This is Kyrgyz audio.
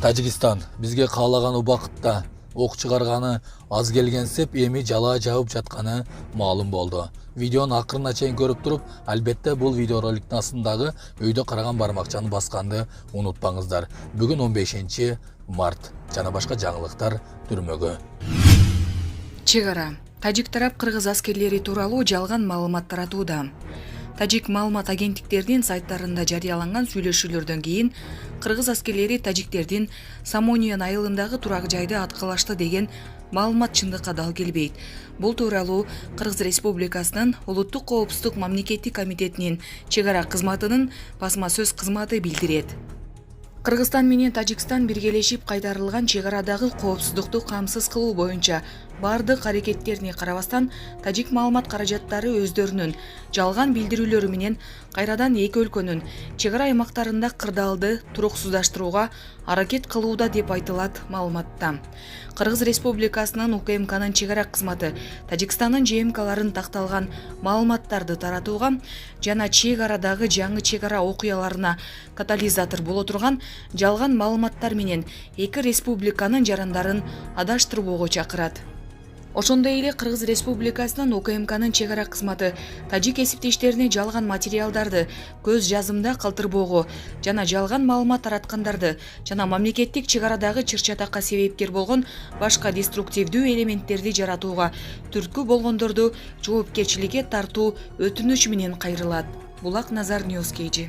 Тажикстан бизге каалаган убакытта ок чыгарганы аз келгенсеп эми жалаа жаап жатканы маалым болду. Видеону акырына чейин көрүп туруп, албетте бул видеороликтин астындагы өйдө караган бармакчаны басканды унутпаңыздар. Бүгүн 15 март жана башка жаңылыктар түрмөгө. Чегара. Тажик тарап кыргыз аскерлери тууралуу жалган маалымат таратууда. Тажик маалымат агенттиктеринин сайттарында жарыяланган сүйлөшүүлөрдөн кийин кыргыз аскерлери тажиктердин Самониан айылындагы турак жайды аткылашты деген маалымат чындыкка дал келбейт. Бул тууралуу Кыргыз Республикасынын Улуттук коопсуздук мамлекеттик комитетинин чегара кызматынын басма сөз кызматы билдирет. Кыргызстан менен Тажикстан биргелешип кайтарылган чегарадагы коопсуздукту камсыз кылуу боюнча бардык аракеттерине карабастан тажик маалымат каражаттары өздөрүнүн жалган билдирүүлөрү менен кайрадан эки өлкөнүн чегара аймактарында кырдаалды туруксуздаштырууга аракет кылууда деп айтылат маалыматта. Кыргыз Республикасынын УКМКнын чегара кызматы Тажикстандын ЖМКларын такталган маалыматтарды таратууга жана чегарадагы жаңы чегара окуяларына катализатор боло турган жалган маалыматтар менен эки республиканын жарандарын адаштырбоого чакырат. Ошондой эле Кыргыз Республикасынын УКМКнын чегара кызматы тажик эсептештерине жалган материалдарды көз жазымда калтырбоого жана жалган маалымат тараткандарды жана мамлекеттик чегарадагы чыр-чатакка себепкер болгон башка деструктивдүү элементтерди жаратууга түрткү болгондорду жоопкерчиликке тартуу өтүнүч менен кайрылат. Булак Назар Ньюс KG.